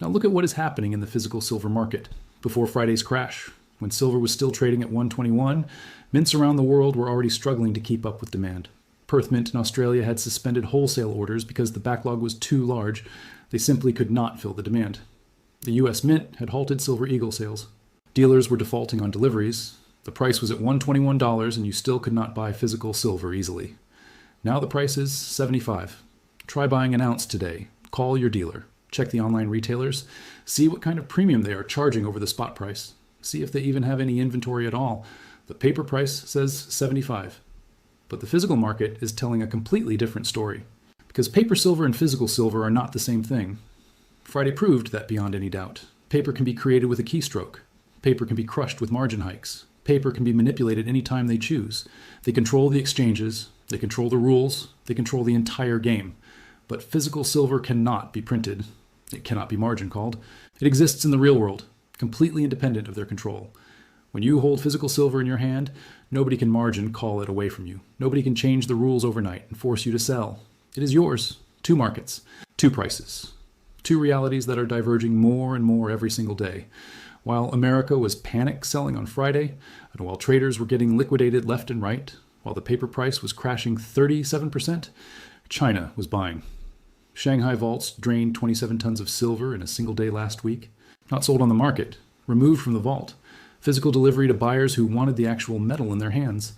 Now look at what is happening in the physical silver market. Before Friday's crash, when silver was still trading at 121, mints around the world were already struggling to keep up with demand. Perth Mint in Australia had suspended wholesale orders because the backlog was too large. They simply could not fill the demand. The US Mint had halted Silver Eagle sales. Dealers were defaulting on deliveries. The price was at $121 and you still could not buy physical silver easily. Now the price is $75. Try buying an ounce today. Call your dealer. Check the online retailers. See what kind of premium they are charging over the spot price. See if they even have any inventory at all. The paper price says $75. But the physical market is telling a completely different story. Because paper silver and physical silver are not the same thing. Friday proved that beyond any doubt. Paper can be created with a keystroke. Paper can be crushed with margin hikes. Paper can be manipulated anytime they choose. They control the exchanges. They control the rules. They control the entire game. But physical silver cannot be printed. It cannot be margin called. It exists in the real world, completely independent of their control. When you hold physical silver in your hand, nobody can margin call it away from you. Nobody can change the rules overnight and force you to sell. It is yours. Two markets, two prices, two realities that are diverging more and more every single day. While America was panic selling on Friday, and while traders were getting liquidated left and right, while the paper price was crashing 37%, China was buying. Shanghai vaults drained 27 tons of silver in a single day last week. Not sold on the market, removed from the vault. Physical delivery to buyers who wanted the actual metal in their hands.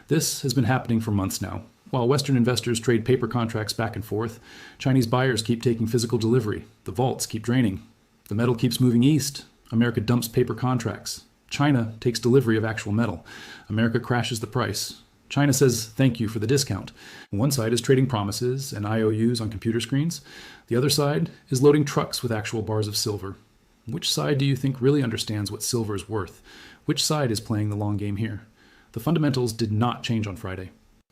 This has been happening for months now. While Western investors trade paper contracts back and forth, Chinese buyers keep taking physical delivery. The vaults keep draining. The metal keeps moving east. America dumps paper contracts. China takes delivery of actual metal. America crashes the price. China says thank you for the discount. One side is trading promises and IOUs on computer screens. The other side is loading trucks with actual bars of silver. Which side do you think really understands what silver is worth? Which side is playing the long game here? The fundamentals did not change on Friday.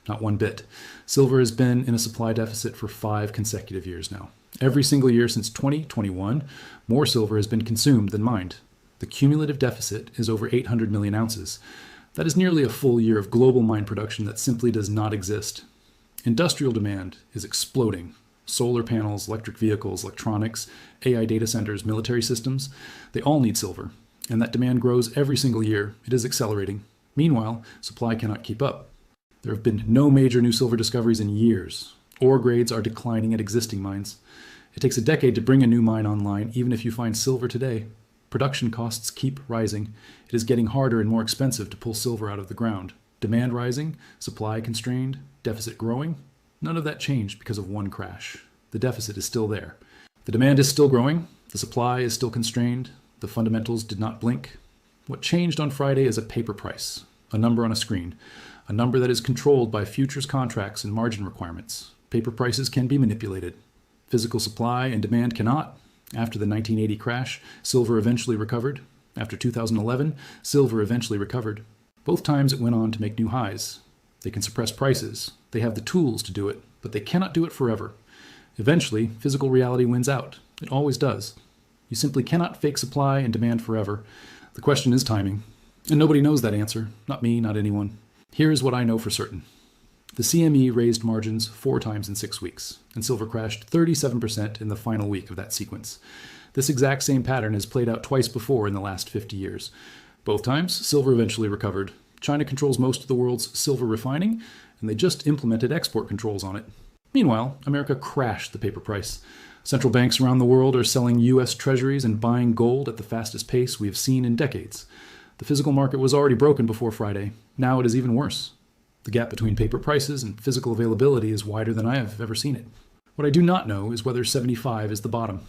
Not one bit. Silver has been in a supply deficit for 5 consecutive years now. Every single year since 2021, more silver has been consumed than mined. The cumulative deficit is over 800 million ounces. That is nearly a full year of global mine production that simply does not exist. Industrial demand is exploding. Solar panels, electric vehicles, electronics, AI data centers, military systems, they all need silver. And that demand grows every single year. It is accelerating. Meanwhile, supply cannot keep up. There have been no major new silver discoveries in years. Ore grades are declining at existing mines. It takes a decade to bring a new mine online, even if you find silver today. Production costs keep rising. It is getting harder and more expensive to pull silver out of the ground. Demand rising, supply constrained, deficit growing. None of that changed because of one crash. The deficit is still there. The demand is still growing. The supply is still constrained. The fundamentals did not blink. What changed on Friday is a paper price, a number on a screen, a number that is controlled by futures contracts and margin requirements. Paper prices can be manipulated. Physical supply and demand cannot. After the 1980 crash, silver eventually recovered. After 2011, silver eventually recovered. Both times it went on to make new highs. They can suppress prices. They have the tools to do it, but they cannot do it forever. Eventually, physical reality wins out. It always does. You simply cannot fake supply and demand forever. The question is timing. And nobody knows that answer. Not me, not anyone. Here is what I know for certain. The CME raised margins 4 times in 6 weeks, and silver crashed 37% in the final week of that sequence. This exact same pattern has played out twice before in the last 50 years. Both times, silver eventually recovered. China controls most of the world's silver refining, and they just implemented export controls on it. Meanwhile, America crashed the paper price. Central banks around the world are selling US treasuries and buying gold at the fastest pace we have seen in decades. The physical market was already broken before Friday. Now it is even worse. The gap between paper prices and physical availability is wider than I have ever seen it. What I do not know is whether 75 is the bottom.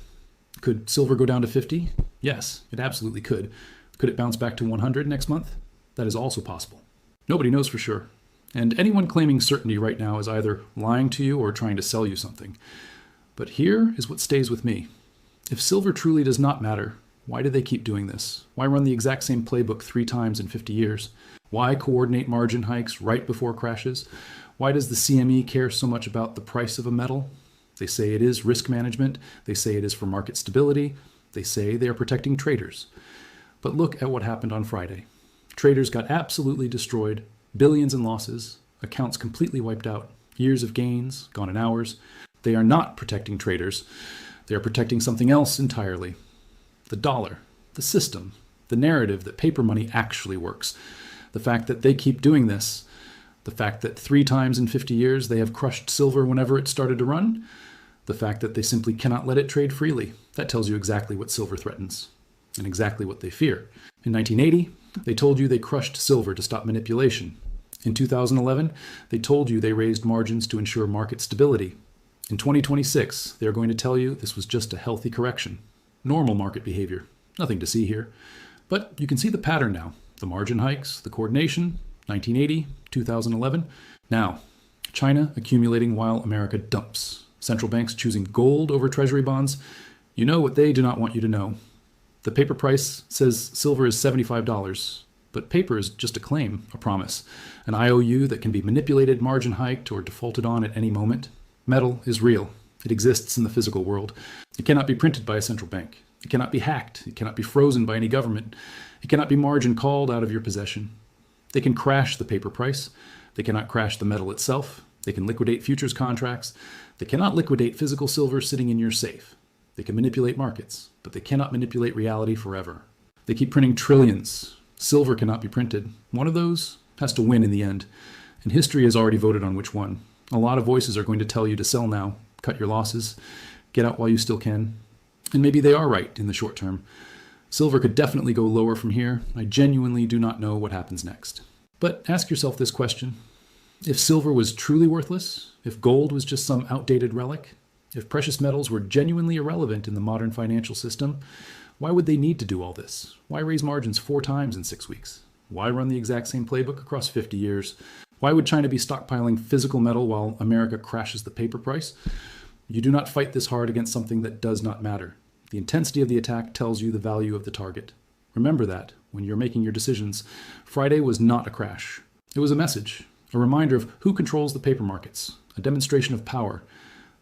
Could silver go down to 50? Yes, it absolutely could. Could it bounce back to 100 next month? That is also possible. Nobody knows for sure. And anyone claiming certainty right now is either lying to you or trying to sell you something. But here is what stays with me. If silver truly does not matter, why do they keep doing this? Why run the exact same playbook 3 times in 50 years? Why coordinate margin hikes right before crashes? Why does the CME care so much about the price of a metal? They say it is risk management. They say it is for market stability. They say they are protecting traders. But look at what happened on Friday. Traders got absolutely destroyed, billions in losses, accounts completely wiped out, years of gains, gone in hours. They are not protecting traders. They are protecting something else entirely. The dollar, the system, the narrative that paper money actually works. The fact that they keep doing this, the fact that 3 times in 50 years they have crushed silver whenever it started to run, the fact that they simply cannot let it trade freely. That tells you exactly what silver threatens and exactly what they fear. In 1980, they told you they crushed silver to stop manipulation. In 2011, they told you they raised margins to ensure market stability. In 2026, they are going to tell you this was just a healthy correction. Normal market behavior. Nothing to see here. But you can see the pattern now. The margin hikes, the coordination, 1980, 2011. Now, China accumulating while America dumps. Central banks choosing gold over treasury bonds. You know what they do not want you to know. The paper price says silver is $75, but paper is just a claim, a promise, an IOU that can be manipulated, margin hiked, or defaulted on at any moment. Metal is real. It exists in the physical world. It cannot be printed by a central bank. It cannot be hacked. It cannot be frozen by any government. It cannot be margin called out of your possession. They can crash the paper price. They cannot crash the metal itself. They can liquidate futures contracts. They cannot liquidate physical silver sitting in your safe. They can manipulate markets, but they cannot manipulate reality forever. They keep printing trillions. Silver cannot be printed. One of those has to win in the end, and history has already voted on which one. A lot of voices are going to tell you to sell now, cut your losses, get out while you still can. And maybe they are right in the short term. Silver could definitely go lower from here. I genuinely do not know what happens next. But ask yourself this question. If silver was truly worthless, if gold was just some outdated relic, if precious metals were genuinely irrelevant in the modern financial system, why would they need to do all this? Why raise margins 4 times in 6 weeks? Why run the exact same playbook across 50 years? Why would China be stockpiling physical metal while America crashes the paper price? You do not fight this hard against something that does not matter. The intensity of the attack tells you the value of the target. Remember that when you're making your decisions. Friday was not a crash. It was a message, a reminder of who controls the paper markets, a demonstration of power.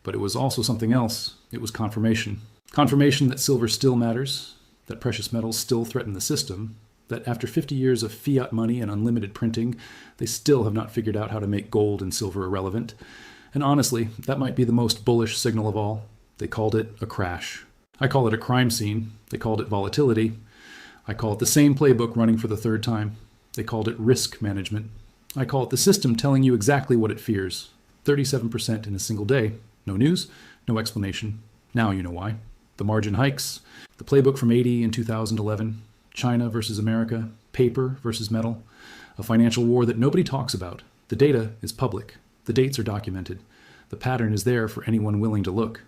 But it was also something else. It was confirmation. Confirmation that silver still matters, that precious metals still threaten the system, that after 50 years of fiat money and unlimited printing, they still have not figured out how to make gold and silver irrelevant. And honestly, that might be the most bullish signal of all. They called it a crash. I call it a crime scene. They called it volatility. I call it the same playbook running for the 3rd time. They called it risk management. I call it the system telling you exactly what it fears. 37% in a single day. No news, no explanation. Now you know why. The margin hikes, the playbook from 80 and 2011, China versus America, paper versus metal, a financial war that nobody talks about. The data is public. The dates are documented. The pattern is there for anyone willing to look.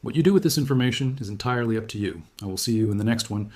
What you do with this information is entirely up to you. I will see you in the next one.